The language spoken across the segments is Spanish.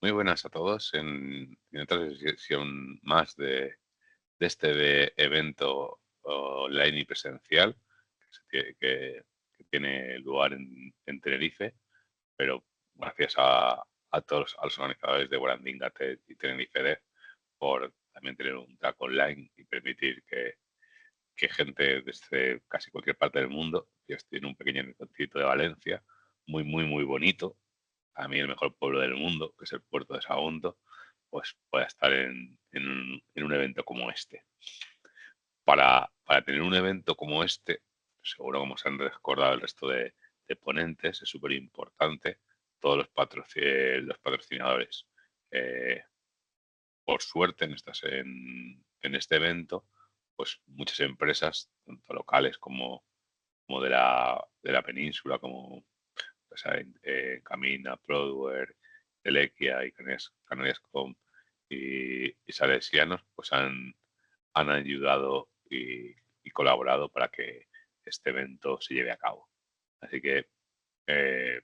Muy buenas a todos en otra sesión más de este evento online y presencial que tiene lugar en Tenerife, pero gracias a todos a los organizadores de Warandinga y Tenerife Dev por también tener un track online y permitir que gente desde casi cualquier parte del mundo, yo estoy en un pequeño rinconcito de Valencia, muy bonito, a mí el mejor pueblo del mundo, que es el puerto de Sagunto, pues pueda estar en un evento como este. Para tener un evento como este, seguro como se han recordado el resto de ponentes, es súper importante todos los patrocinadores. Eh, por suerte, en este evento, pues muchas empresas, tanto locales como de la península, como pues, Camina, Prodware, Telequia y Canarias.com y Salesianos, pues han ayudado y colaborado para que este evento se lleve a cabo. Así que eh,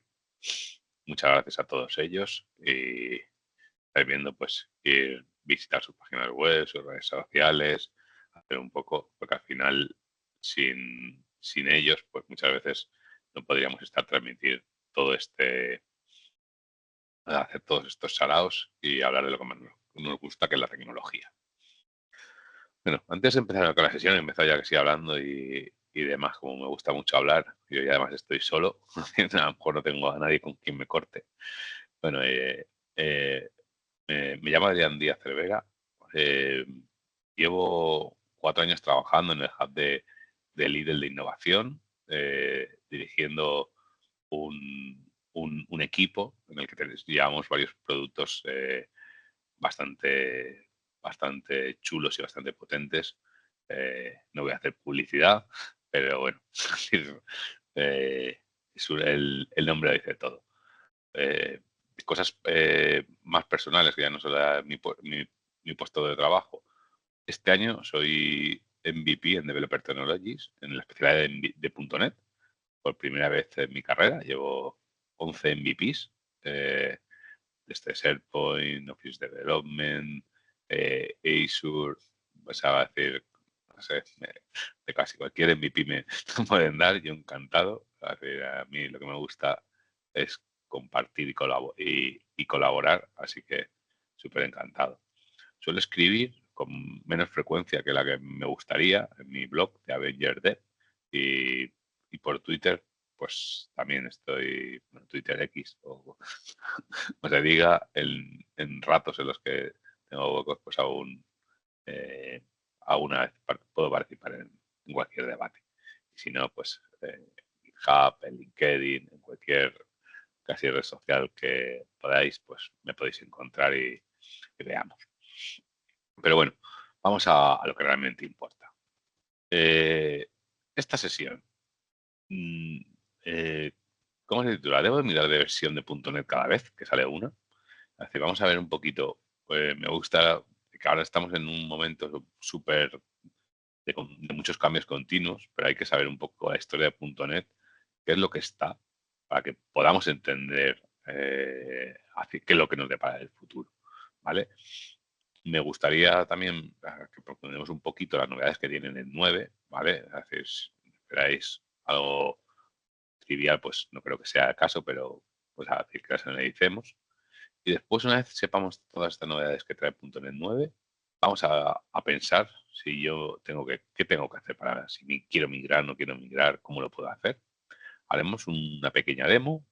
muchas gracias a todos ellos y estáis viendo pues ir visitar sus páginas web, sus redes sociales, hacer un poco, porque al final sin ellos pues muchas veces no podríamos estar transmitir todo hacer todos estos saraos y hablar de lo que más nos gusta, que es la tecnología. Bueno, antes de empezar con la sesión, he empezado ya que sí hablando y demás, como me gusta mucho hablar, yo ya además estoy solo, a lo mejor no tengo a nadie con quien me corte. Bueno, eh, me llamo Adrián Díaz Cervera, eh, llevo 4 años trabajando en el hub de Lidl de innovación, dirigiendo un equipo en el que llevamos varios productos bastante, bastante chulos y bastante potentes. No voy a hacer publicidad, pero bueno, eh, el nombre lo dice todo. Eh, Cosas más personales, que ya no son mi puesto de trabajo. Este año soy MVP en Developer Technologies, en la especialidad de .NET, por primera vez en mi carrera. Llevo 11 MVPs, desde SharePoint, Office Development, Azure, pues a decir, no sé, de casi cualquier MVP me pueden dar, yo encantado. A mí lo que me gusta es compartir y colaborar, así que súper encantado. Suelo escribir con menos frecuencia que la que me gustaría en mi blog de Avenger Dev y por Twitter, pues también estoy en Twitter X o se diga en ratos en los que tengo huecos, pues eh, alguna vez puedo participar en cualquier debate. Y si no, pues GitHub, en LinkedIn, en cualquier casi red social que podáis, pues me podéis encontrar y veamos. Pero bueno, vamos a lo que realmente importa. Eh, esta sesión, mm, eh, ¿cómo se titula? ¿Debo mirar de versión de .NET cada vez que sale una? Es decir, vamos a ver un poquito. Me gusta que ahora estamos en un momento súper de muchos cambios continuos, pero hay que saber un poco la historia de .NET, qué es lo que está, para que podamos entender qué es lo que nos depara el futuro, ¿vale? Me gustaría también que profundicemos un poquito las novedades que tienen el 9, ¿vale? Es decir, si esperáis algo trivial, pues no creo que sea el caso, pero pues a decir que las analicemos. Y después, una vez sepamos todas estas novedades que trae .NET 9, vamos a pensar si yo qué tengo que hacer para si quiero migrar, no quiero migrar, cómo lo puedo hacer. Haremos una pequeña demo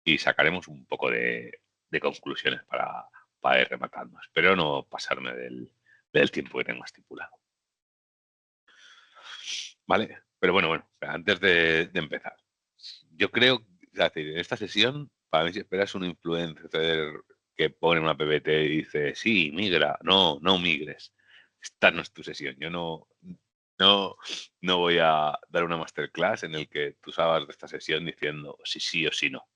y sacaremos un poco de conclusiones para ir rematando. Espero no pasarme del tiempo que tengo estipulado. ¿Vale? Pero bueno, antes de empezar, yo creo, es decir, en esta sesión, para mí si esperas un influencer que pone una PPT y dice, sí, migra, no migres. Esta no es tu sesión. Yo no, no voy a dar una masterclass en el que tú salgas de esta sesión diciendo sí o sí no.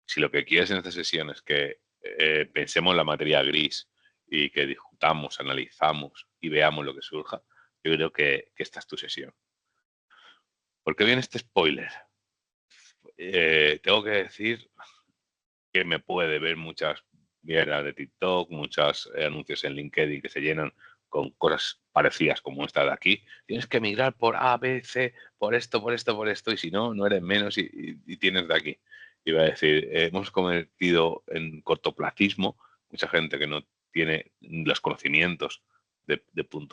Si lo que quieres en esta sesión es que pensemos la materia gris y que discutamos, analizamos y veamos lo que surja, yo creo que esta es tu sesión. ¿Por qué viene este spoiler? Tengo que decir que me puede ver muchas. mierda de TikTok, muchos anuncios en LinkedIn que se llenan con cosas parecidas como esta de aquí. Tienes que migrar por A, B, C, por esto, por esto, por esto, y si no, no eres menos y tienes de aquí. Iba a decir, hemos convertido en cortoplacismo mucha gente que no tiene los conocimientos de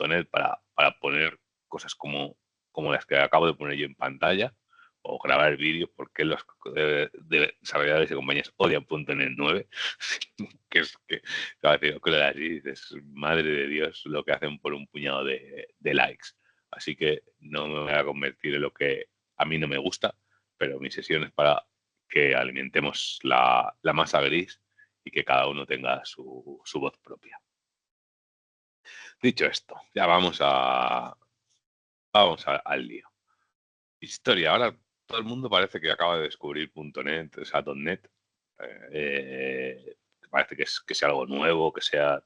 .NET para poner cosas como las que acabo de poner yo en pantalla o grabar vídeos porque los desarrolladores y compañías odian .NET 9 que es que cada vez que lo das así dices, madre de Dios, lo que hacen por un puñado de likes. Así que no me voy a convertir en lo que a mí no me gusta, pero mi sesión es para que alimentemos la masa gris y que cada uno tenga su voz propia. Dicho esto, ya al lío. Historia. Ahora todo el mundo parece que acaba de descubrir .NET, o sea, .NET. Parece que sea algo nuevo, que sea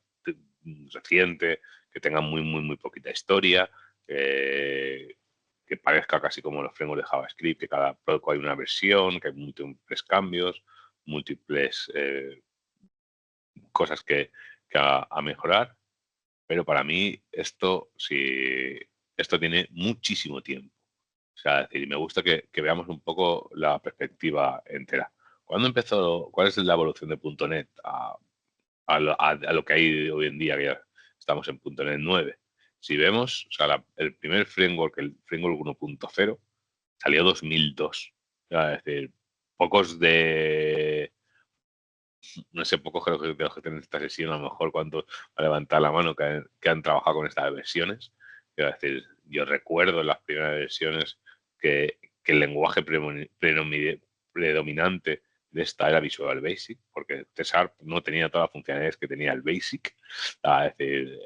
reciente, que tenga muy poquita historia, que parezca casi como los frameworks de JavaScript, que cada poco hay una versión, que hay múltiples cambios, múltiples cosas que a mejorar. Pero para mí esto tiene muchísimo tiempo. O sea, es decir, me gusta que veamos un poco la perspectiva entera. ¿Cuándo empezó, cuál es la evolución de .NET a lo que hay hoy en día, que ya estamos en .NET 9? Si vemos, o sea, el primer framework, el framework 1.0, salió 2002. O sea, es decir, pocos de, no sé, pocos creo que de los que tienen esta sesión, a lo mejor cuántos va a levantar la mano que han trabajado con estas versiones. Es decir, yo recuerdo en las primeras versiones que el lenguaje predominante de esta era Visual Basic, porque C# no tenía todas las funcionalidades que tenía el Basic. Es decir,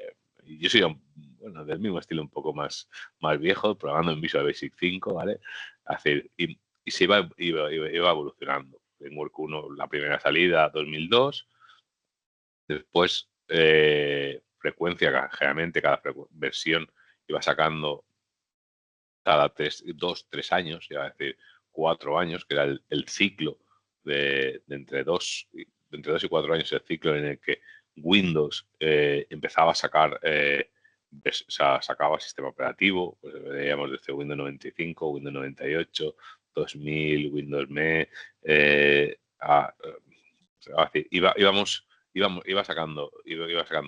yo soy bueno, del mismo estilo, un poco más viejo, programando en Visual Basic 5, ¿vale? Es decir, y se iba evolucionando. Framework 1, la primera salida, 2002. Después, frecuencia, generalmente cada versión iba sacando cada 2, 3 años, iba a decir 4 años, que era el ciclo de entre 2 y 4 años, el ciclo en el que Windows empezaba a sacar, o sea, sacaba sistema operativo, pues veíamos desde Windows 95, Windows 98, 2000, Windows ME, iba sacando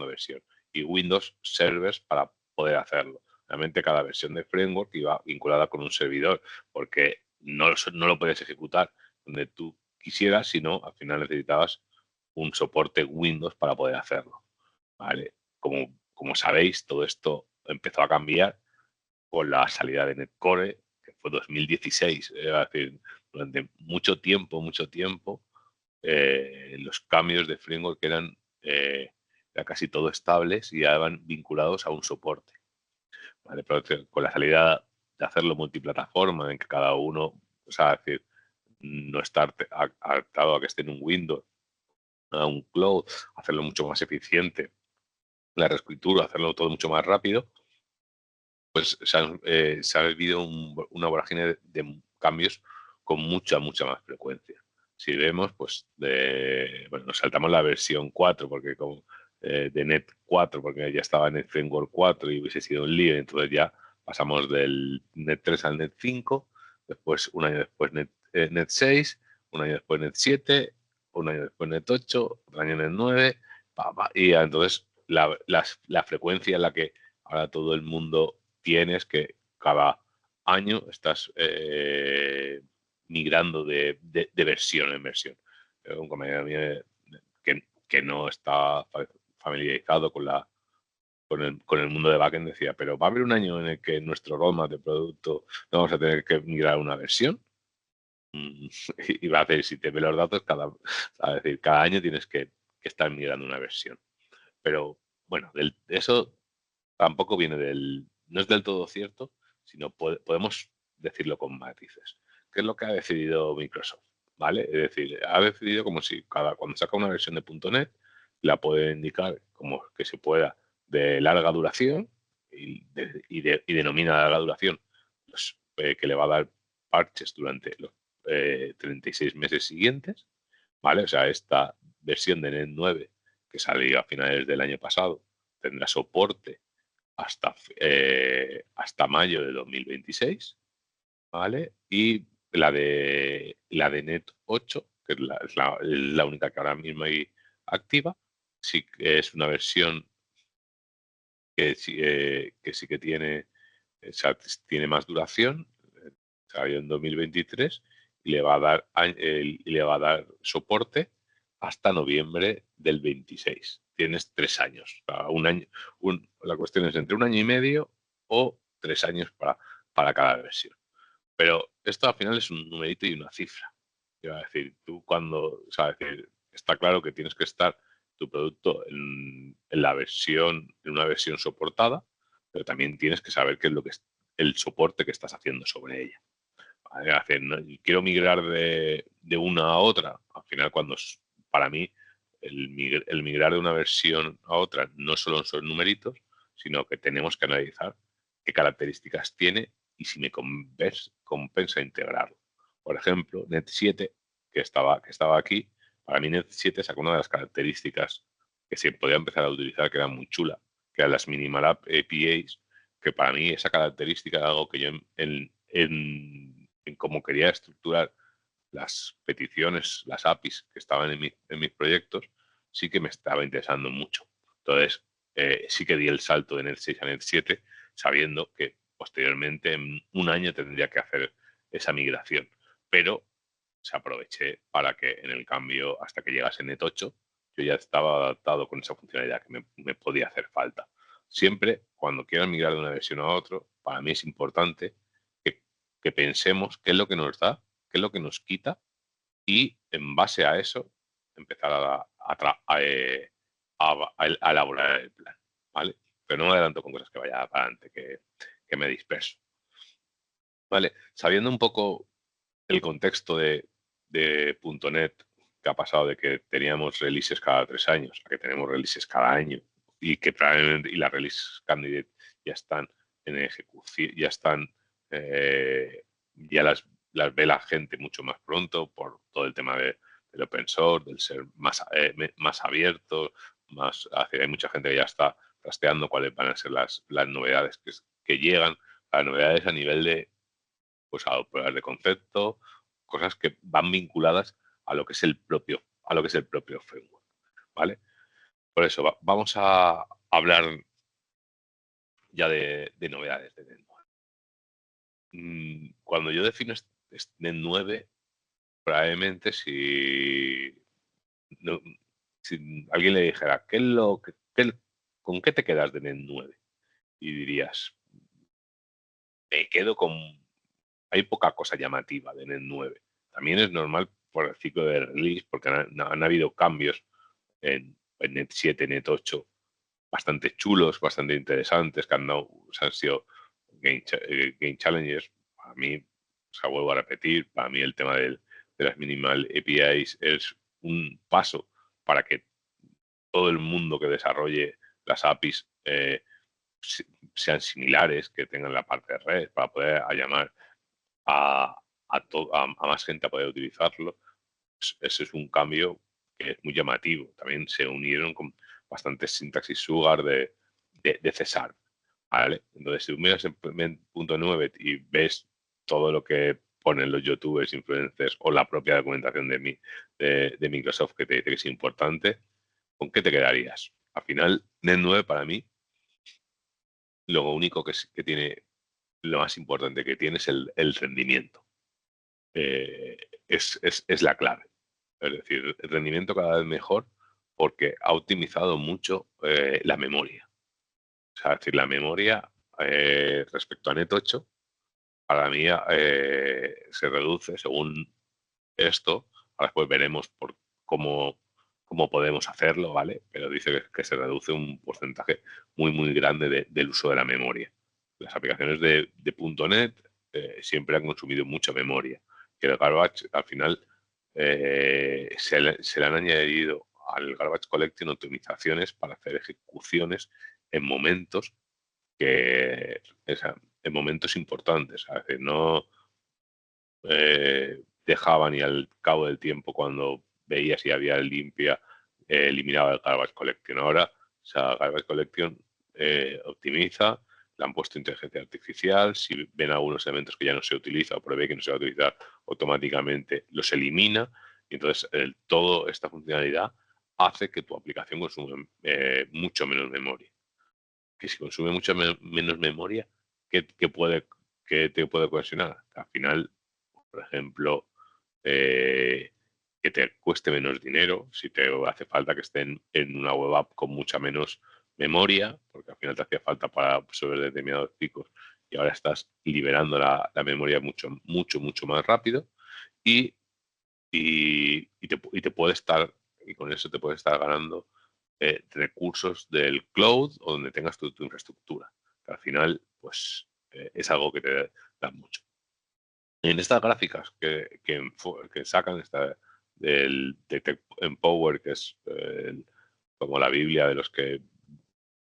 versión y Windows servers para poder hacerlo. Realmente cada versión de framework iba vinculada con un servidor porque no lo podías ejecutar donde tú quisieras, sino al final necesitabas un soporte Windows para poder hacerlo. ¿Vale? Como sabéis, todo esto empezó a cambiar con la salida de Netcore, que fue 2016. Es decir, durante mucho tiempo, los cambios de framework eran ya casi todo estables y ya van vinculados a un soporte. ¿Vale? Pero con la salida de hacerlo multiplataforma, en que cada uno, o sea, es decir, no estar adaptado a que esté en un Windows, a un cloud, hacerlo mucho más eficiente, la reescritura, hacerlo todo mucho más rápido, pues se ha vivido una vorágine de cambios con mucha más frecuencia. Si vemos, pues, bueno, nos saltamos la versión 4, porque de Net 4, porque ya estaba en el Framework 4 y hubiese sido un lío, entonces ya pasamos del Net 3 al Net 5, después, un año después Net 6, un año después Net 7, un año después Net 8, otro año Net 9, y entonces la frecuencia en la que ahora todo el mundo tienes que cada año estás migrando de versión en versión. Un compañero mío que no está familiarizado con el mundo de backend decía, pero va a haber un año en el que nuestro roadmap de producto no vamos a tener que migrar una versión. Y va a hacer, si te ve los datos, es decir, cada año tienes que estar migrando una versión. Pero bueno, eso tampoco no es del todo cierto, sino podemos decirlo con matices. ¿Qué es lo que ha decidido Microsoft? ¿Vale? Es decir, ha decidido como si cuando saca una versión de .NET, la puede indicar como que se pueda de larga duración y denomina larga duración que le va a dar parches durante los 36 meses siguientes, ¿vale? O sea, esta versión de NET 9 que salió a finales del año pasado, tendrá soporte hasta mayo de 2026, ¿vale? Y la de Net 8, que es la única que ahora mismo hay activa, sí que es una versión que sí que tiene, o sea, tiene más duración, salió en 2023 y le va a dar soporte hasta noviembre del 26. Tienes 3 años, o sea, un año, la cuestión es entre un año y medio o 3 años para cada versión. Pero esto al final es un numerito y una cifra. Iba a decir, tú cuando, o sea, está claro que tienes que estar tu producto en una versión soportada, pero también tienes que saber qué es lo que es el soporte que estás haciendo sobre ella. ¿Vale? ¿No? Quiero migrar de una a otra. Al final, para mí, el migrar de una versión a otra no solo son numeritos, sino que tenemos que analizar qué características tiene y si me compensa integrarlo. Por ejemplo, Net 7, que estaba aquí, para mí Net 7 sacó una de las características que se podía empezar a utilizar, que era muy chula, que eran las Minimal App APIs, que para mí esa característica era algo que yo en cómo quería estructurar las peticiones, las APIs que estaban en mis proyectos, sí que me estaba interesando mucho. Entonces, sí que di el salto de Net 6 a Net 7, sabiendo que posteriormente en un año tendría que hacer esa migración. Pero se aproveché para que en el cambio, hasta que llegase Net 8, yo ya estaba adaptado con esa funcionalidad que me podía hacer falta. Siempre, cuando quieran migrar de una versión a otra, para mí es importante que pensemos qué es lo que nos da, qué es lo que nos quita y en base a eso empezar a elaborar el plan, ¿vale? Pero no me adelanto con cosas que vaya para adelante, que me disperso. ¿Vale? Sabiendo un poco el contexto de .NET, que ha pasado de que teníamos releases cada 3 años a que tenemos releases cada año y que probablemente y las release candidate ya están en ejecución, ya las ve la gente mucho más pronto por todo el tema del open source, del ser más abierto, hay mucha gente que ya está trasteando cuáles van a ser las novedades que llegan, las novedades a nivel de pues a pruebas de concepto, cosas que van vinculadas a lo que es el propio framework, ¿vale? Por eso vamos a hablar ya de novedades de NET 9. Cuando yo defino NET 9, probablemente no- si alguien le dijera, ¿con qué te quedas de NET 9? Y dirías, me quedo con hay poca cosa llamativa de NET 9. También es normal por el ciclo de release, porque han habido cambios en NET 7, NET 8, bastante chulos, bastante interesantes, que han sido game challengers. Para mí, o sea, vuelvo a repetir, para mí el tema de las minimal APIs es un paso para que todo el mundo que desarrolle las APIs sean similares, que tengan la parte de red, para poder llamar a más gente a poder utilizarlo. Ese es un cambio que es muy llamativo. También se unieron con bastantes sintaxis sugar de Cesar, ¿vale? Entonces, si tú miras en punto 9 y ves todo lo que ponen los youtubers, influencers o la propia documentación de Microsoft que te dice que es importante, ¿con qué te quedarías? Al final, Net 9 para mí, lo único que tiene, lo más importante que tiene es el rendimiento. eh, es la clave. Es decir, el rendimiento cada vez mejor porque ha optimizado mucho la memoria. O sea, es decir, la memoria respecto a Net 8, para mí se reduce según esto. Ahora después veremos cómo podemos hacerlo, ¿vale? Pero dice que se reduce un porcentaje muy, muy grande del uso de la memoria. Las aplicaciones de .NET siempre han consumido mucha memoria. Que el Garbage, al final, se le han añadido al Garbage Collecting optimizaciones para hacer ejecuciones en momentos o sea, en momentos importantes. Es decir, no dejaban y al cabo del tiempo, cuando veía si había limpia eliminado el Garbage Collection. Ahora, o sea, Garbage Collection optimiza, le han puesto inteligencia artificial, si ven algunos elementos que ya no se utiliza o prevé que no se va a utilizar, automáticamente los elimina, y entonces toda esta funcionalidad hace que tu aplicación consuma mucho menos memoria. Que si consume mucho menos memoria, ¿qué te puede ocasionar? Al final, por ejemplo, que te cueste menos dinero, si te hace falta que estén en una web app con mucha menos memoria, porque al final te hacía falta para resolver determinados picos y ahora estás liberando la memoria mucho más rápido y, te puede estar, y con eso te puede estar ganando recursos del cloud o donde tengas tu infraestructura. Que al final, pues, es algo que te da mucho. En estas gráficas que sacan de Tech Empower, que es como la Biblia de los que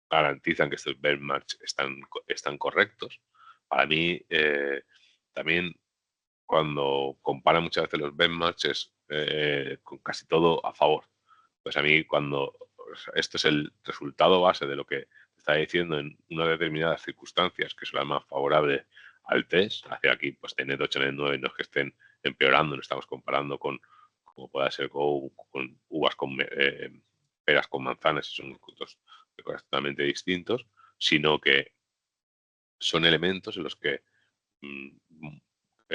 garantizan que estos benchmarks están correctos, para mí también cuando comparan muchas veces los benchmarks es con casi todo a favor. Pues a mí cuando esto es el resultado base de lo que está diciendo en unas determinadas circunstancias que son las más favorables al test, hacia aquí pues de net 8, net 9 no es que estén empeorando, no estamos comparando con como pueda ser con uvas con peras con manzanas, y son dos de cosas totalmente distintos, sino que son elementos en los que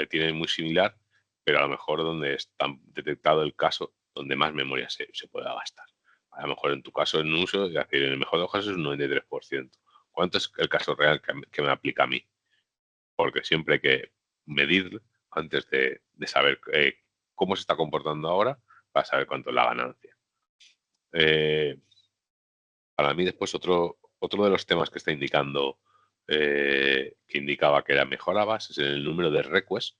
tienen muy similar, pero a lo mejor donde está detectado el caso donde más memoria se pueda gastar. A lo mejor en tu caso en uso, es decir, en el mejor de los casos es un 93%. ¿Cuánto es el caso real que me aplica a mí? Porque siempre hay que medir antes de saber cómo se está comportando ahora para saber cuánto es la ganancia. Para mí después otro de los temas que está indicando, que indicaba que era mejorabas, es el número de requests.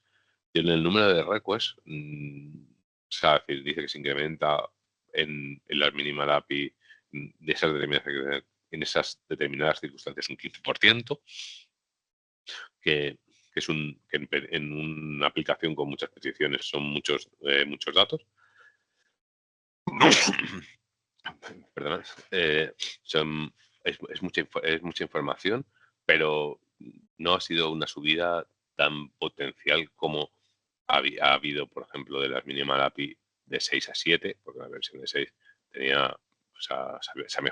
Y en el número de requests, o sea, dice que se incrementa en las minimal API de en esas determinadas circunstancias un 15%, que es en una aplicación con muchas peticiones son muchos datos. Perdona, es mucha información, pero no ha sido una subida tan potencial como ha habido, por ejemplo, de las minimal API de 6 a 7, porque la versión de 6 tenía, o sea, se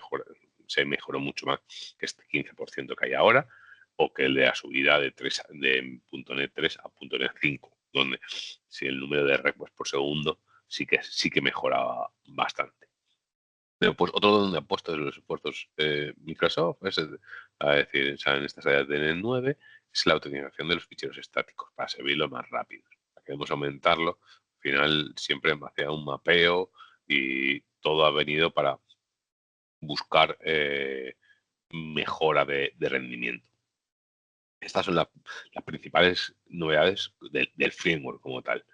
mejoró mucho más que este 15% que hay ahora, o que el de la subida de .NET 3 a .NET 5, donde si el número de requests por segundo sí que mejoraba bastante. Pero pues otro donde ha puesto los esfuerzos Microsoft es a decir, en estas áreas de NET 9 es la optimización de los ficheros estáticos para servirlo más rápido. Queremos aumentarlo. Al final siempre hacia un mapeo y todo ha venido para buscar mejora de rendimiento. Estas son las principales novedades del framework como tal.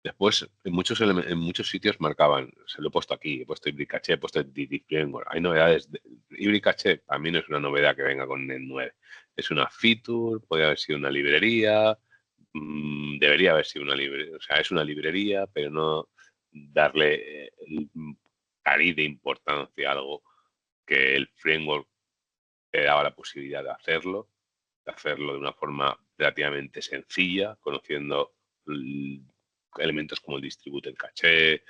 Después, en muchos sitios marcaban, se lo he puesto aquí, he puesto Hybrid Cache, he puesto DD Framework. Hay novedades. Hybrid Cache para mí no es una novedad que venga con NET 9. Es una feature, podría haber sido una librería, debería haber sido una librería. O sea, es una librería, pero no darle el cariz de importancia a algo que el framework te daba la posibilidad de hacerlo de una forma relativamente sencilla, conociendo elementos como el distributed caché.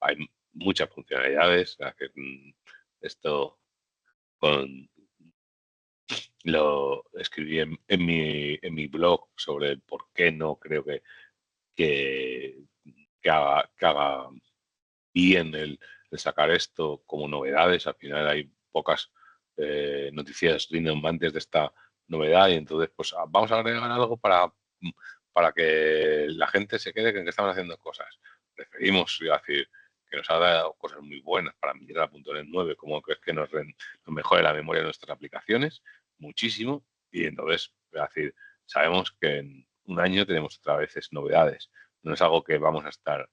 Hay muchas funcionalidades. Esto lo escribí en mi blog sobre el por qué no creo que haga bien el sacar esto como novedades. Al final hay pocas noticias rimbombantes de esta novedad y entonces pues vamos a agregar algo para que la gente se quede con que estamos haciendo cosas. Preferimos decir que nos ha dado cosas muy buenas para migrar a .NET 9, como que es que nos mejore la memoria de nuestras aplicaciones muchísimo, y entonces es decir, sabemos que en un año tenemos otra vez novedades. No es algo que vamos a estar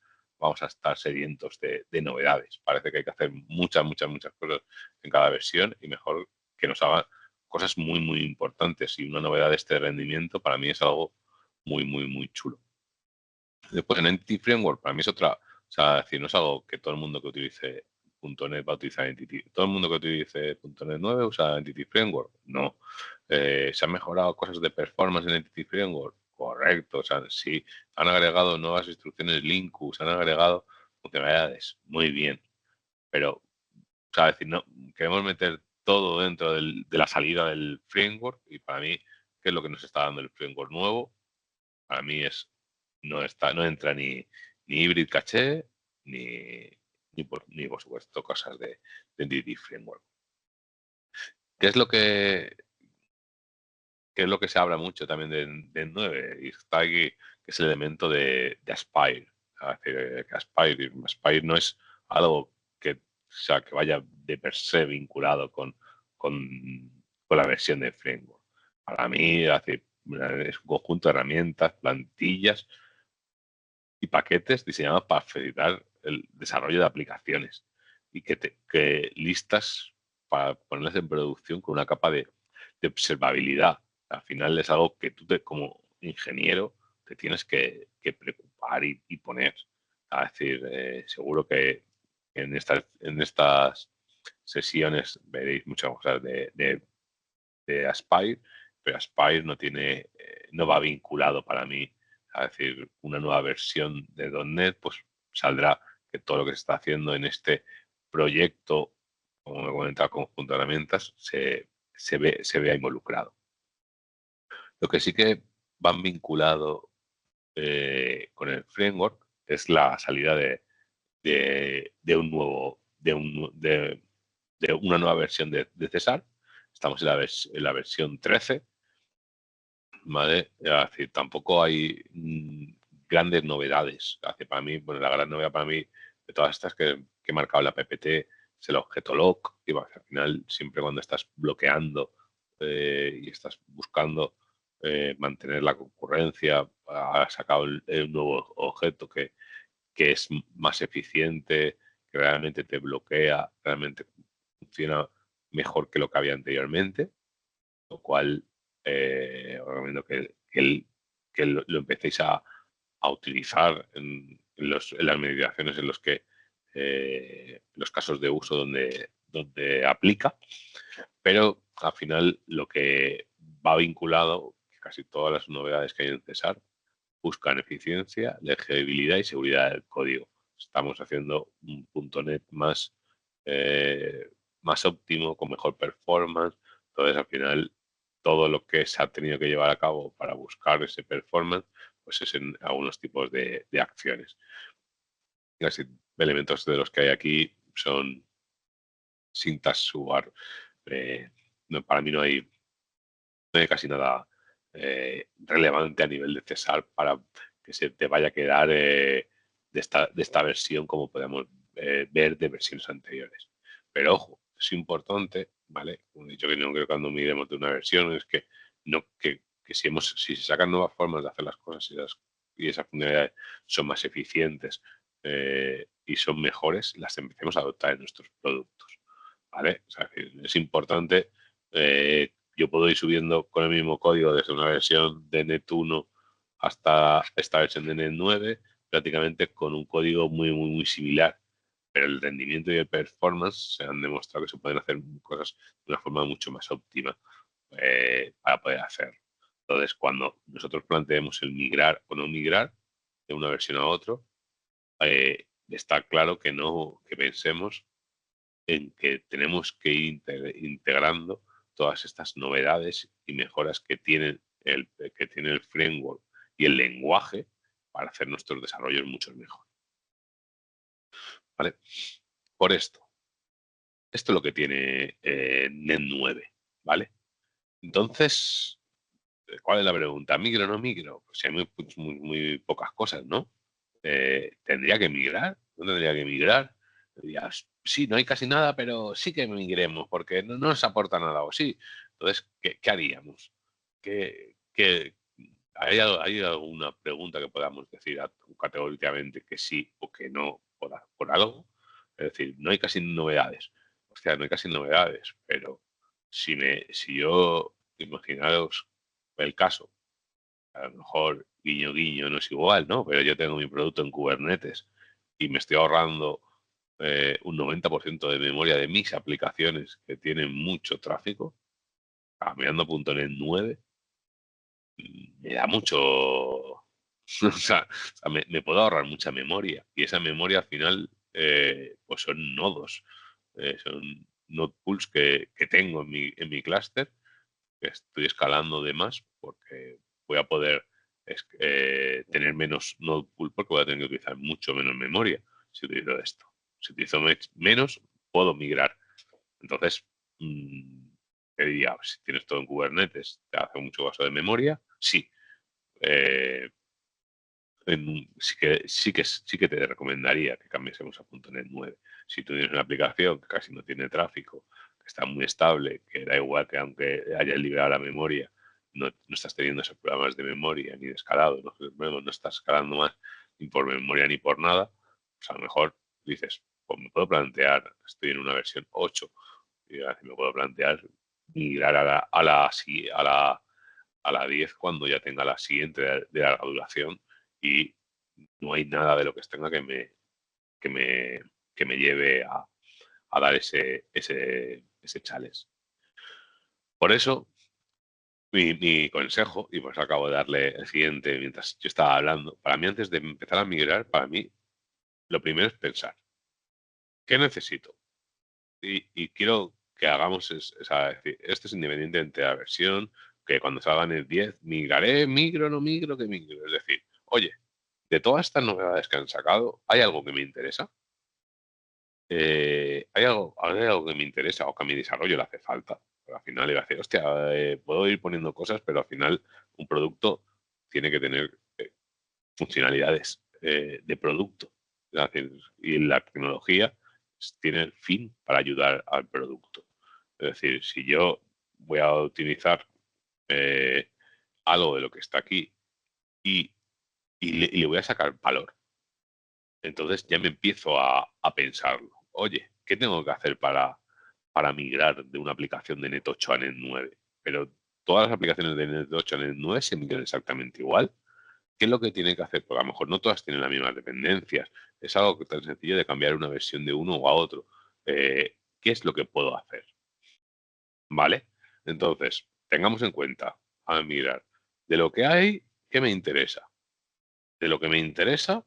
sedientos de novedades. Parece que hay que hacer muchas cosas en cada versión y mejor que nos hagan cosas muy importantes. Y una novedad de este rendimiento para mí es algo muy chulo. Después en Entity Framework para mí es otra, o sea, decir, no es algo que todo el mundo que utilice .NET va a utilizar Entity. ¿Todo el mundo que utilice .NET 9 usa Entity Framework? No. ¿Se han mejorado cosas de performance en Entity Framework? Correcto. O sea, sí, han agregado nuevas instrucciones Linux, han agregado funcionalidades. Muy bien. Pero, o sea, decir, no, queremos meter todo dentro de la salida del framework y para mí, ¿qué es lo que nos está dando el framework nuevo? Para mí no entra ni Hybrid Caché ni por supuesto cosas de Entity Framework. ¿Qué es lo que se habla mucho también de 9? Y está aquí, que es el elemento de Aspire. Es decir, que Aspire no es algo que vaya de per se vinculado con la versión de framework. Para mí, es decir, es un conjunto de herramientas, plantillas y paquetes diseñados para facilitar el desarrollo de aplicaciones y que listas para ponerlas en producción con una capa de observabilidad. Al final es algo que tú como ingeniero te tienes que preocupar y poner. Es decir, seguro que en estas sesiones veréis muchas cosas de Aspire, pero Aspire no va vinculado para mí. Es decir, una nueva versión de .NET, pues saldrá que todo lo que se está haciendo en este proyecto, como me comentaba, conjunto de herramientas, se vea involucrado. Lo que sí que van vinculado con el framework es la salida de una nueva versión de César. Estamos en la versión 13, ¿vale? Es decir, tampoco hay grandes novedades. Para mí, bueno, la gran novedad para mí de todas estas que he marcado en la PPT es el objeto lock. Y al final, siempre cuando estás bloqueando y estás buscando mantener la concurrencia, ha sacado el nuevo objeto que es más eficiente, que realmente te bloquea, realmente funciona mejor que lo que había anteriormente, lo cual os recomiendo que lo empecéis a utilizar en las meditaciones en los casos de uso donde aplica, pero al final lo que va vinculado, que casi todas las novedades que hay en César buscan eficiencia, legibilidad y seguridad del código. Estamos haciendo un .NET más óptimo, con mejor performance. Entonces, al final, todo lo que se ha tenido que llevar a cabo para buscar ese performance, pues es en algunos tipos de acciones. Casi elementos de los que hay aquí son syntax subar. Para mí no hay casi nada relevante a nivel de César para que se te vaya a quedar de esta versión como podemos ver de versiones anteriores. Pero ojo, es importante, ¿vale? Como he dicho que no creo que cuando miremos de una versión es que no que si se sacan nuevas formas de hacer las cosas y esas funcionalidades son más eficientes y son mejores, las empecemos a adoptar en nuestros productos, ¿vale? O sea, es importante yo puedo ir subiendo con el mismo código desde una versión de NET 1 hasta esta versión de NET 9, prácticamente con un código muy, muy, muy similar. Pero el rendimiento y el performance se han demostrado que se pueden hacer cosas de una forma mucho más óptima para poder hacer. Entonces, cuando nosotros planteemos el migrar o no migrar de una versión a otra, está claro que pensemos en que tenemos que ir integrando todas estas novedades y mejoras que tiene el framework y el lenguaje para hacer nuestros desarrollos mucho mejor. ¿Vale? Por esto es lo que tiene NET 9, ¿vale? Entonces, ¿cuál es la pregunta? ¿Migro o no migro? Pues si hay muy pocas cosas, ¿no? ¿Tendría que migrar? ¿No tendría que migrar? Dirías, sí, no hay casi nada, pero sí que migremos porque no nos aporta nada, o sí. Entonces, ¿qué haríamos? ¿Hay alguna pregunta que podamos decir categóricamente que sí o que no por algo? Es decir, no hay casi novedades. O sea, no hay casi novedades, pero si yo, imaginaros el caso, a lo mejor guiño guiño no es igual, ¿no? Pero yo tengo mi producto en Kubernetes y me estoy ahorrando un 90% de memoria de mis aplicaciones que tienen mucho tráfico, cambiando a .NET 9, me da mucho, o sea, me puedo ahorrar mucha memoria y esa memoria al final pues son nodos, son node pools que tengo en mi clúster, que estoy escalando de más porque voy a poder tener menos node pool porque voy a tener que utilizar mucho menos memoria si utilizo esto. Si utilizo menos, puedo migrar. Entonces, mm, ¿qué diría? Si tienes todo en Kubernetes, ¿te hace mucho gasto de memoria? Sí. Eh, sí que te recomendaría que cambiésemos a .NET 9. Si tú tienes una aplicación que casi no tiene tráfico, que está muy estable, que da igual que aunque hayas liberado la memoria, no estás teniendo esos problemas de memoria ni de escalado, no estás escalando más ni por memoria ni por nada, pues a lo mejor dices, pues me puedo plantear, estoy en una versión 8, y me puedo plantear migrar a la 10 cuando ya tenga la siguiente de larga duración y no hay nada de lo que tenga que me, que me lleve a dar ese challenge. Por eso, mi consejo, y pues acabo de darle el siguiente mientras yo estaba hablando, para mí antes de empezar a migrar, para mí lo primero es pensar, ¿qué necesito? Y quiero que hagamos, decir, esto es independientemente de la versión, que cuando salgan el 10, migraré, migro, no migro, que migro. Es decir, oye, de todas estas novedades que han sacado, ¿hay algo que me interesa? ¿Hay algo que me interesa o que a mi desarrollo le hace falta? Pero al final iba a decir, hostia, puedo ir poniendo cosas, pero al final un producto tiene que tener funcionalidades de producto. Es decir, y la tecnología tiene el fin para ayudar al producto. Es decir, si yo voy a utilizar eh, algo de lo que está aquí y, y le voy a sacar valor, entonces ya me empiezo a pensarlo. Oye, ¿qué tengo que hacer para migrar de una aplicación de Net 8 a Net 9? Pero todas las aplicaciones de Net 8 a Net 9 se migran exactamente igual. ¿Qué es lo que tiene que hacer? Porque a lo mejor no todas tienen las mismas dependencias. Es algo tan sencillo de cambiar una versión de uno o a otro. ¿Qué es lo que puedo hacer? ¿Vale? Entonces, tengamos en cuenta, a mirar, de lo que hay, ¿qué me interesa? De lo que me interesa,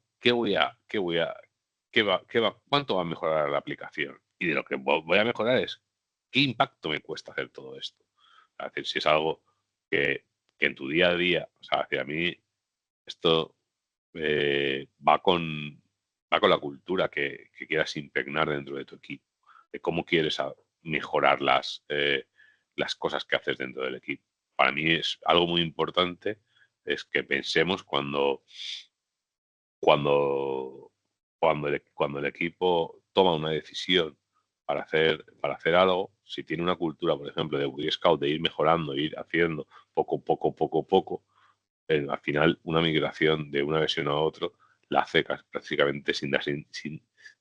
cuánto va a mejorar la aplicación? Y de lo que voy a mejorar es, ¿qué impacto me cuesta hacer todo esto? Es decir, si es algo que, que en tu día a día, o sea, hacia mí, esto va con la cultura que quieras impregnar dentro de tu equipo, de cómo quieres mejorar las cosas que haces dentro del equipo. Para mí es algo muy importante, es que pensemos cuando, cuando el equipo toma una decisión para hacer algo, si tiene una cultura, por ejemplo, de Boy Scout, de ir mejorando, ir haciendo poco, al final una migración de una versión a otra la hace prácticamente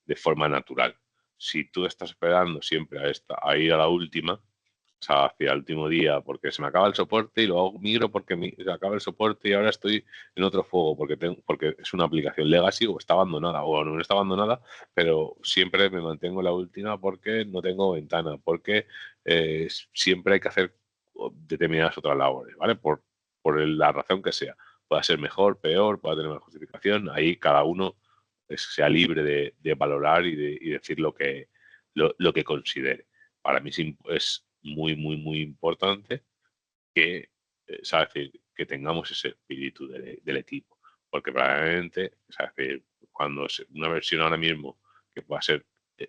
de forma natural. Si tú estás esperando siempre a ir a la última, o sea, hacia el último día, porque se me acaba el soporte y luego migro porque se acaba el soporte y ahora estoy en otro fuego porque es una aplicación legacy o está abandonada o no está abandonada, pero siempre me mantengo en la última porque no tengo ventana, porque siempre hay que hacer determinadas otras labores, ¿vale? Por la razón que sea. Pueda ser mejor, peor, pueda tener una justificación. Ahí cada uno sea libre de valorar y decir lo que considere. Para mí es muy importante que, que tengamos ese espíritu del equipo. Porque probablemente, cuando una versión ahora mismo que pueda ser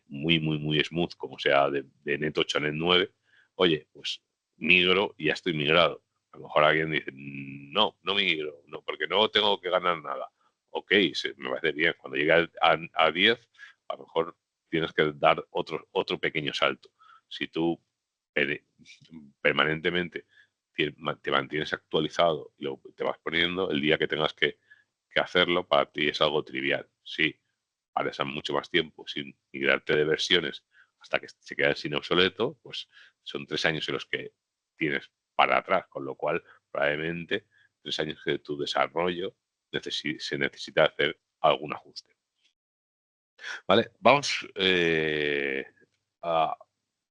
muy smooth, como sea de Net 8 a Net 9, oye, pues migro y ya estoy migrado. A lo mejor alguien dice, no migro, no, porque no tengo que ganar nada. Ok, me parece bien. Cuando llegue a 10, a lo mejor tienes que dar otro pequeño salto. Si tú permanentemente te mantienes actualizado y te vas poniendo, el día que tengas que hacerlo, para ti es algo trivial. Sí, pasas mucho más tiempo sin migrarte de versiones hasta que se queda sin obsoleto, pues son 3 años en los que tienes para atrás, con lo cual probablemente 3 años de tu desarrollo se necesita hacer algún ajuste. ¿Vale? Vamos a,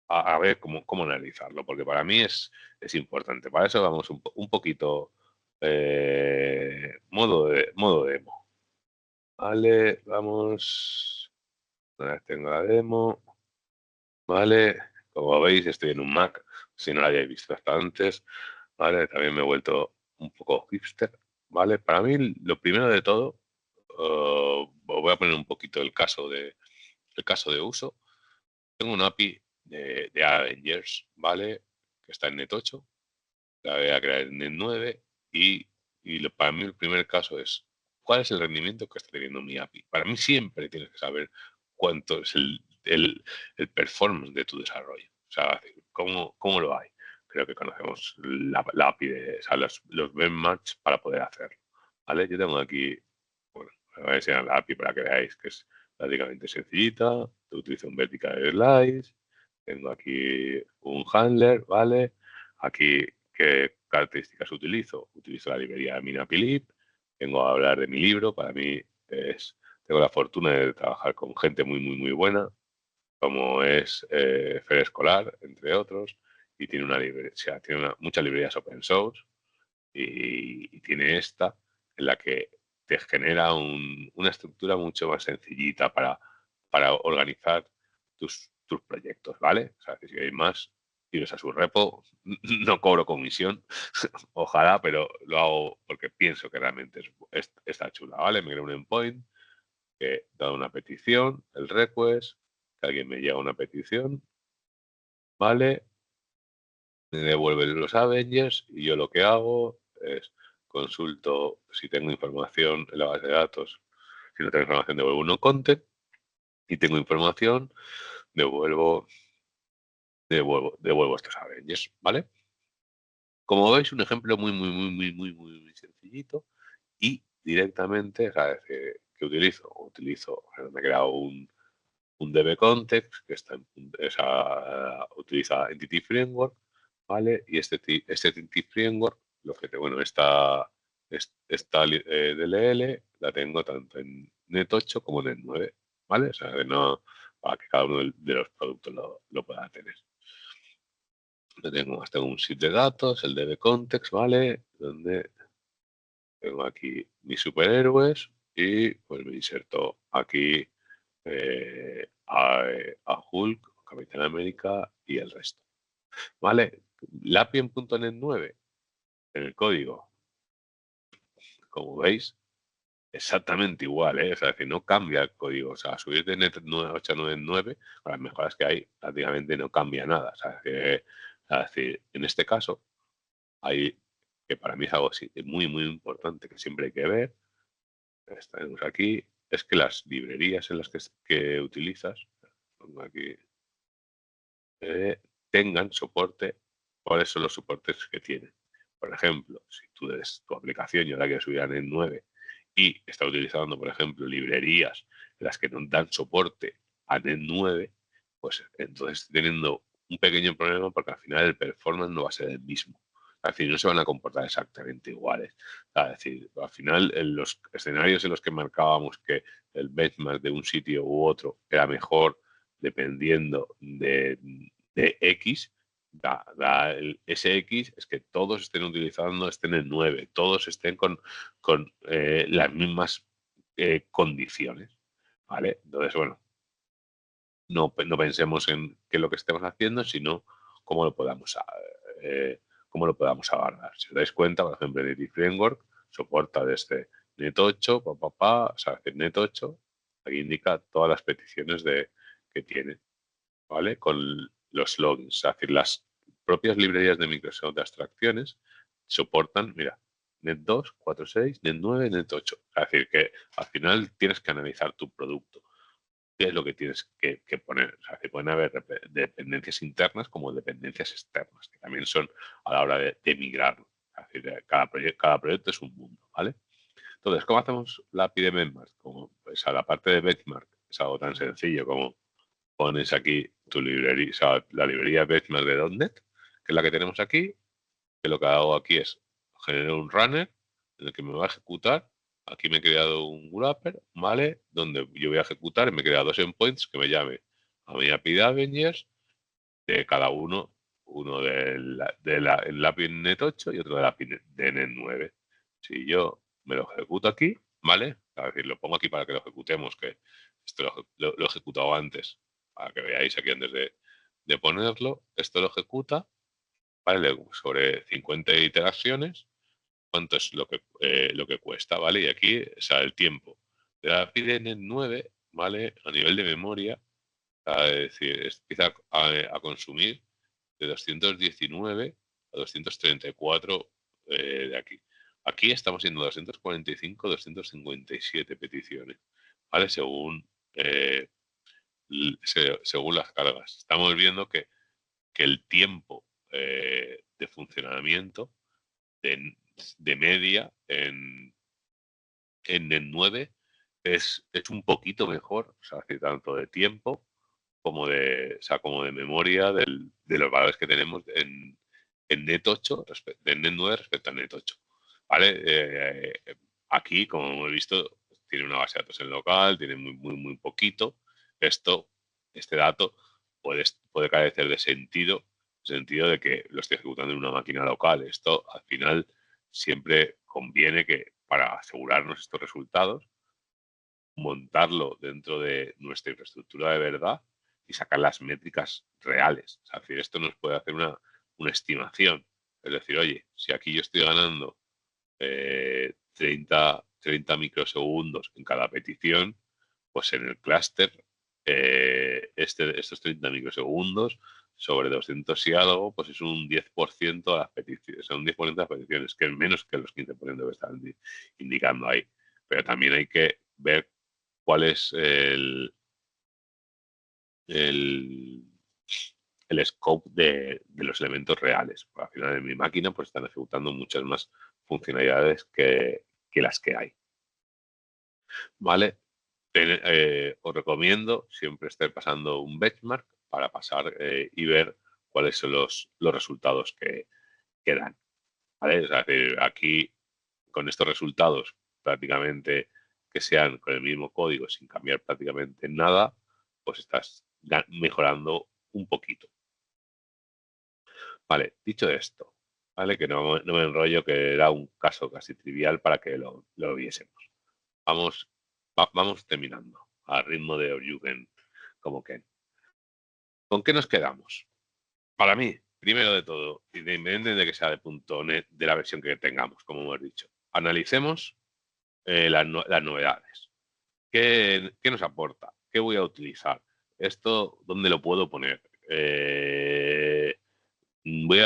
a ver cómo analizarlo, porque para mí es importante. Para eso vamos un poquito modo demo. Vale, vamos. Ahora tengo la demo. Vale, como veis, estoy en un Mac, si no lo habéis visto hasta antes. Vale, también me he vuelto un poco hipster. Vale, para mí, lo primero de todo, os voy a poner un poquito el caso de uso. Tengo una API de Avengers, ¿vale? Que está en Net 8, la voy a crear en Net 9 y para mí el primer caso es, ¿cuál es el rendimiento que está teniendo mi API? Para mí siempre tienes que saber cuánto es el performance de tu desarrollo. O sea, cómo lo hay. Creo que conocemos la API, o sea, los benchmarks para poder hacerlo. ¿Vale? Yo tengo aquí, bueno, os voy a enseñar la API para que veáis que es prácticamente sencillita. Utilizo un vertical slice. Tengo aquí un handler, ¿vale? Aquí, ¿qué características utilizo? Utilizo la librería de Minapilib. Vengo a hablar de mi libro. Para mí tengo la fortuna de trabajar con gente muy buena, como es Fer Escolar, entre otros, y tiene una librería, o sea, tiene muchas librerías open source y tiene esta en la que te genera una estructura mucho más sencillita para organizar tus proyectos, ¿vale? O sea, que si queréis más, iros a su repo. No cobro comisión, ojalá, pero lo hago porque pienso que realmente está chula, ¿vale? Me creo un endpoint, que da una petición, el request, que alguien me llega una petición, ¿vale? Me devuelve los Avengers y yo lo que hago es consulto si tengo información en la base de datos. Si no tengo información, devuelvo un no content y tengo información, devuelvo estos Avengers, ¿vale? Como veis, un ejemplo muy sencillito y directamente, ¿sabes? ¿Qué utilizo? Me he creado un DB context que utiliza Entity Framework, ¿vale? Y este Entity Framework, bueno, esta DLL la tengo tanto en Net 8 como en Net 9, ¿vale? O sea, que no, para que cada uno de los productos lo pueda tener. Tengo un set de datos, el DB context, ¿vale? Donde tengo aquí mis superhéroes y pues me inserto aquí a Hulk, Capitán América y el resto. ¿Vale? La API en .NET 9, en el código, como veis, exactamente igual, ¿eh? O sea, es decir, no cambia el código. O sea, subir de Net 8 a Net 9, con las mejoras que hay, prácticamente no cambia nada. O sea, es decir, en este caso, hay que para mí es algo muy importante que siempre hay que ver. Tenemos aquí, es que las librerías en las que utilizas, pongo aquí, tengan soporte. ¿Cuáles son los soportes que tienen? Por ejemplo, si tu aplicación yo la quiero subir a Net 9 y está utilizando, por ejemplo, librerías en las que no dan soporte a Net 9, pues entonces estoy teniendo un pequeño problema porque al final el performance no va a ser el mismo. Al final no se van a comportar exactamente iguales. Es decir, al final en los escenarios en los que marcábamos que el benchmark de un sitio u otro era mejor dependiendo de X, ese X es que todos estén estén en 9, todos estén con las mismas condiciones, ¿vale? Entonces, bueno, no pensemos en qué es lo que estemos haciendo, sino cómo lo podamos, eh, cómo lo podamos agarrar. Si os dais cuenta, por ejemplo, Entity Framework soporta desde Net 8, o sea, Net 8, aquí indica todas las peticiones que tiene, ¿vale? Con los logins, es decir, las propias librerías de Microsoft de abstracciones soportan, mira, Net 2, 4.6, Net 9, Net 8. Es decir, que al final tienes que analizar tu producto. ¿Qué es lo que tienes que poner? O sea, que pueden haber dependencias internas como dependencias externas, que también son a la hora de migrar. Es decir, cada proyecto es un mundo, ¿vale? Entonces, ¿cómo hacemos la API de benchmark? Como, pues a la parte de benchmark es algo tan sencillo como pones aquí tu librería, o sea, la librería benchmark de .NET, que es la que tenemos aquí, que lo que hago aquí es generar un runner en el que me va a ejecutar Aquí me he creado un wrapper, ¿vale? Donde yo voy a ejecutar y me he creado dos endpoints que me llame a mi API de Avengers, de cada uno el API Net 8 y otro del API de Net 9. Si yo me lo ejecuto aquí, ¿vale? Es decir, lo pongo aquí para que lo ejecutemos, que esto lo he ejecutado antes, para que veáis aquí antes de ponerlo. Esto lo ejecuta, ¿vale? Sobre 50 iteraciones, cuánto es lo que cuesta, ¿vale? Y aquí, o sea, el tiempo de la API de Net 9, ¿vale? A nivel de memoria, es decir, empieza a consumir de 219 a 234 de aquí. Aquí estamos yendo 245, 257 peticiones, ¿vale? Según las cargas. Estamos viendo que el tiempo de funcionamiento de media en el 9 es un poquito mejor, o sea, tanto de tiempo o sea, como de memoria de los valores que tenemos en Net 8, en Net 9 respecto a Net 8. ¿Vale? Aquí, como hemos visto, tiene una base de datos en local, tiene muy poquito. Este dato puede carecer de sentido, en el sentido de que lo estoy ejecutando en una máquina local. Esto, al final, siempre conviene que para asegurarnos estos resultados, montarlo dentro de nuestra infraestructura de verdad y sacar las métricas reales. O sea, es decir, esto nos puede hacer una estimación. Es decir, oye, si aquí yo estoy ganando 30 microsegundos en cada petición, pues en el clúster estos 30 microsegundos sobre 200 y algo, pues es un 10% de las peticiones, o sea, un 10% de las peticiones, que es menos que los 15% que están indicando ahí. Pero también hay que ver cuál es el, el scope de los elementos reales. Al final, en mi máquina pues están ejecutando muchas más funcionalidades que las que hay. ¿Vale? Os recomiendo siempre estar pasando un benchmark para pasar y ver cuáles son los resultados que dan. ¿Vale? Es decir, aquí, con estos resultados, prácticamente que sean con el mismo código sin cambiar prácticamente nada, pues estás mejorando un poquito. Vale, dicho esto, ¿vale? Que no me enrollo, que era un caso casi trivial para que lo viésemos. Vamos, vamos terminando a ritmo de Oryugen como Ken. ¿Con qué nos quedamos? Para mí, primero de todo, independientemente de que sea de .NET, de la versión que tengamos, como hemos dicho, analicemos las novedades. ¿Qué nos aporta? ¿Qué voy a utilizar? ¿Esto dónde lo puedo poner? Decir, voy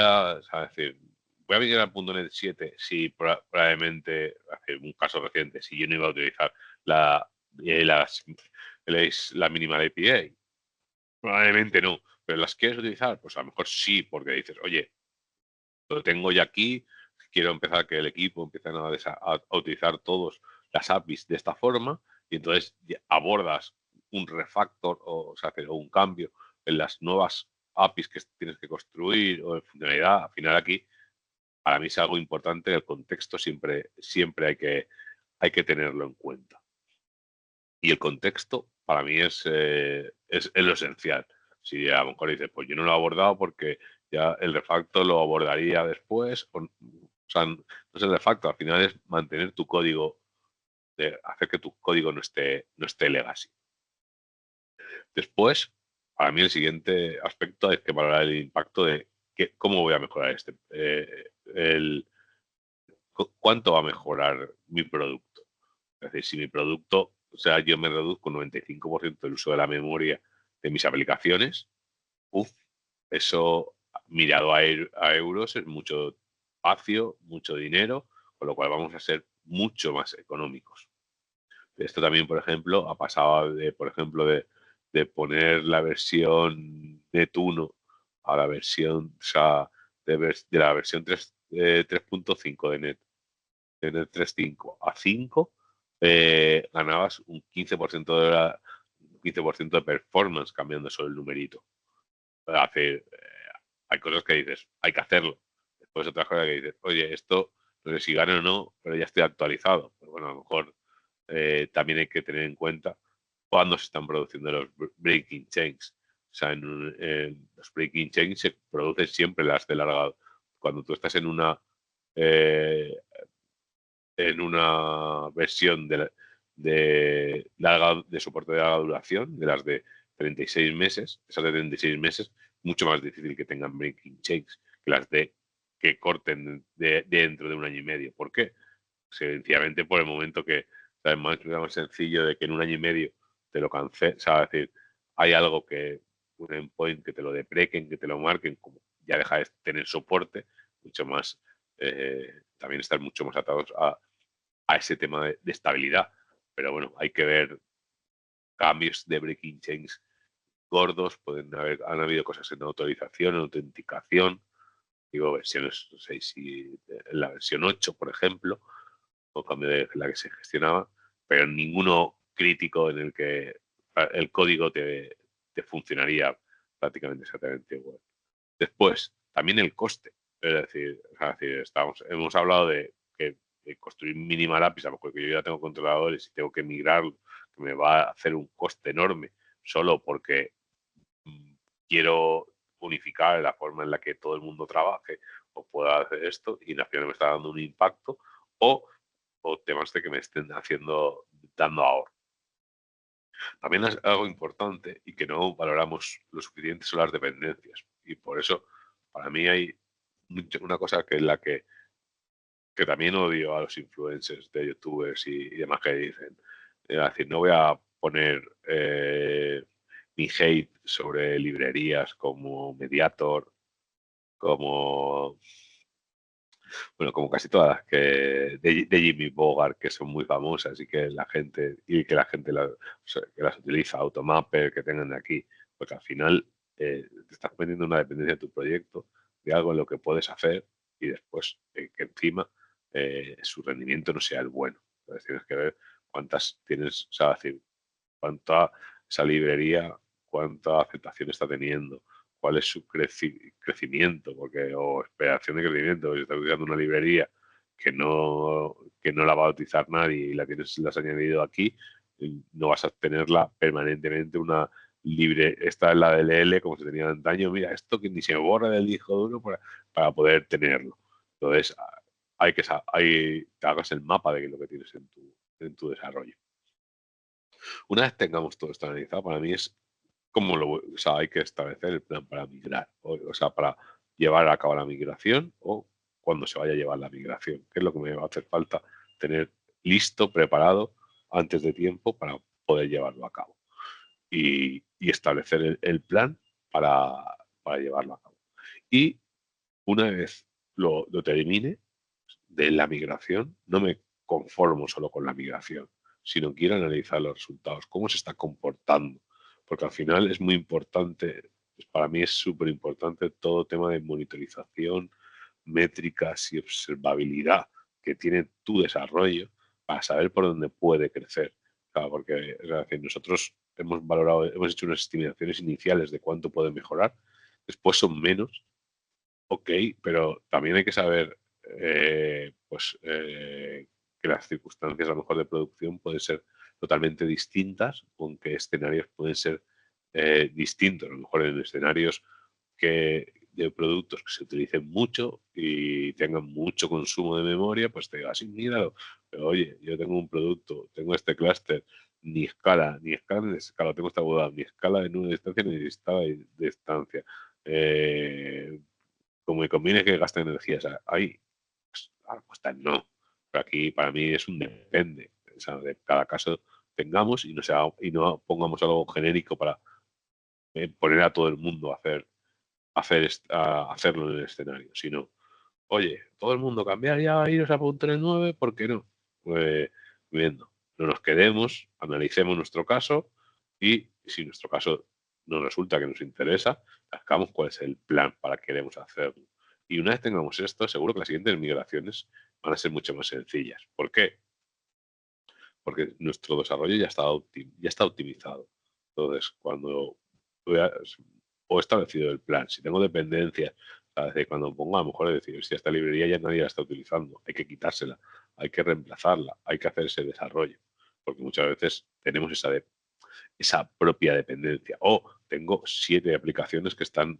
a venir al .NET 7 si probablemente, hace un caso reciente, si yo no iba a utilizar la, eh, las, la Minimal API. Probablemente no, pero las quieres utilizar, pues a lo mejor sí, porque dices, oye, lo tengo ya aquí, quiero empezar que el equipo empiece a utilizar todos las APIs de esta forma, y entonces abordas un refactor o un cambio en las nuevas APIs que tienes que construir o en funcionalidad. Al final aquí, para mí es algo importante, el contexto siempre hay que tenerlo en cuenta. Y el contexto para mí es lo esencial. Si a lo mejor dices, pues yo no lo he abordado porque ya el refactor lo abordaría después. O sea, no es el refactor, al final es mantener tu código, hacer que tu código no esté legacy. Después, para mí el siguiente aspecto es que valorar el impacto de cómo voy a mejorar cuánto va a mejorar mi producto. Es decir, si mi producto, o sea, yo me reduzco un 95% del uso de la memoria de mis aplicaciones, eso mirado a euros es mucho espacio, mucho dinero, con lo cual vamos a ser mucho más económicos. Esto también, por ejemplo, ha pasado por ejemplo, de poner la versión Net 1 a la versión, o sea, de la versión 3.5 de Net 3.5 a 5, ganabas un 15% de performance cambiando solo el numerito. Hay cosas que dices, hay que hacerlo. Después otras cosas que dices, oye, esto no sé si gane o no, pero ya estoy actualizado. Pero bueno, a lo mejor también hay que tener en cuenta cuándo se están produciendo los breaking chains. O sea, los breaking chains se producen siempre las de larga. Cuando tú estás eh, en una versión de soporte de larga duración, de las de 36 meses, esas de 36 meses, mucho más difícil que tengan breaking chains que las de que corten dentro de un año y medio. ¿Por qué? Sencillamente por el momento que es más sencillo de que en un año y medio te lo cancelen, o sea, es decir, hay algo que, un endpoint que te lo deprequen, que te lo marquen, como ya deja de tener soporte, mucho más, también estar mucho más atados a ese tema de estabilidad. Pero bueno, hay que ver cambios de breaking chains gordos, han habido cosas en autorización, en autenticación, digo versiones, no sé si la versión 8, por ejemplo, o cambio de la que se gestionaba, pero ninguno crítico en el que el código te funcionaría prácticamente exactamente igual. Después, también el coste. Hemos hablado de construir minimal APIs, a lo mejor que yo ya tengo controladores y tengo que migrarlo, que me va a hacer un coste enorme solo porque mm, quiero unificar la forma en la que todo el mundo trabaje o pueda hacer esto y al final me está dando un impacto o, o temas de que me estén dando ahorro. También es algo importante y que no valoramos lo suficiente son las dependencias. Y por eso, para mí hay una cosa que es que también odio a los influencers de youtubers y demás que dicen. Es decir, no voy a poner mi hate sobre librerías como Mediator, como bueno, como casi todas de Jimmy Bogart, que son muy famosas y que la gente que las utiliza, Automapper, que tengan de aquí, porque al final te estás poniendo una dependencia de tu proyecto, de algo en lo que puedes hacer y después que encima su rendimiento no sea el bueno. Entonces tienes que ver cuántas tienes, o sea, decir, cuánta esa librería, cuánta aceptación está teniendo, cuál es su crecimiento, o esperación de crecimiento, porque si estás utilizando una librería que no la va a utilizar nadie y la has añadido aquí, no vas a tenerla permanentemente esta es la DLL como se tenía antaño, mira, esto que ni se borra del disco duro para poder tenerlo. Entonces, te hagas el mapa de lo que tienes en tu desarrollo. Una vez tengamos todo esto analizado, para mí es o sea, hay que establecer el plan para migrar, o sea, para llevar a cabo la migración o cuando se vaya a llevar la migración, que es lo que me va a hacer falta tener listo, preparado antes de tiempo para poder llevarlo a cabo y establecer el plan para, para llevarlo a cabo. Y una vez lo termine de la migración, no me conformo solo con la migración, sino quiero analizar los resultados, cómo se está comportando, porque al final es muy importante, para mí es súper importante todo tema de monitorización, métricas y observabilidad que tiene tu desarrollo para saber por dónde puede crecer. Claro, porque es decir, nosotros hemos hecho unas estimaciones iniciales de cuánto puede mejorar, después son menos, ok, pero también hay que saber que las circunstancias a lo mejor de producción pueden ser totalmente distintas, aunque escenarios pueden ser distintos. A lo mejor en escenarios de productos que se utilicen mucho y tengan mucho consumo de memoria, pues te digo así, míralo. Pero oye, yo tengo un producto, tengo este clúster, ni escala ni escala, tengo esta boda, ni escala de nube de distancia ni escala de distancia. Como me conviene que gaste energía. O sea, ahí, pues, la respuesta es no. Pero aquí para mí es un depende. O sea, de cada caso tengamos y no pongamos algo genérico para poner a todo el mundo a hacerlo en el escenario, sino, oye, todo el mundo cambiar ya, iros a .NET 9, ¿por qué no? Pues viendo, no nos quedemos, analicemos nuestro caso y si nuestro caso nos resulta que nos interesa, buscamos cuál es el plan para que queremos hacerlo. Y una vez tengamos esto, seguro que las siguientes migraciones van a ser mucho más sencillas. ¿Por qué? Porque nuestro desarrollo ya está optimizado. Entonces, cuando o he establecido el plan, si tengo dependencias, ¿Sabes? De cuando pongo, a lo mejor es decir, si esta librería ya nadie la está utilizando, hay que quitársela, hay que reemplazarla, hay que hacer ese desarrollo, porque muchas veces tenemos esa propia dependencia. O tengo 7 aplicaciones que están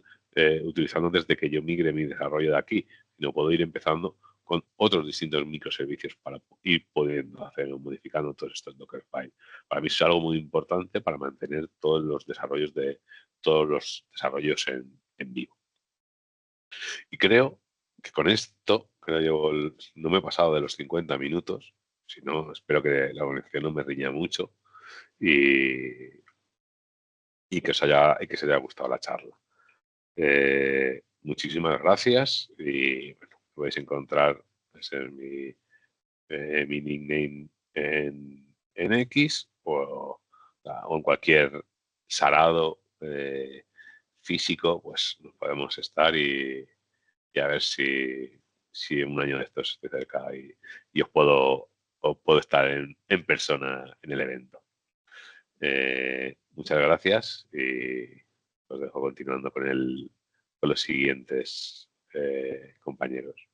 utilizando desde que yo migre mi desarrollo de aquí. Y no puedo ir empezando con otros distintos microservicios para ir pudiendo hacer o modificando todos estos Dockerfile. Para mí es algo muy importante para mantener todos los desarrollos en vivo. Y creo que con esto, no me he pasado de los 50 minutos, si no, espero que la conexión no me riña mucho y, y que se haya gustado la charla. Muchísimas gracias y bueno, podéis encontrar ese es mi nickname en X o en cualquier sarado físico, pues nos podemos estar y a ver si en un año de estos estoy cerca y os puedo estar en persona en el evento. Muchas gracias y os dejo continuando con los siguientes compañeros.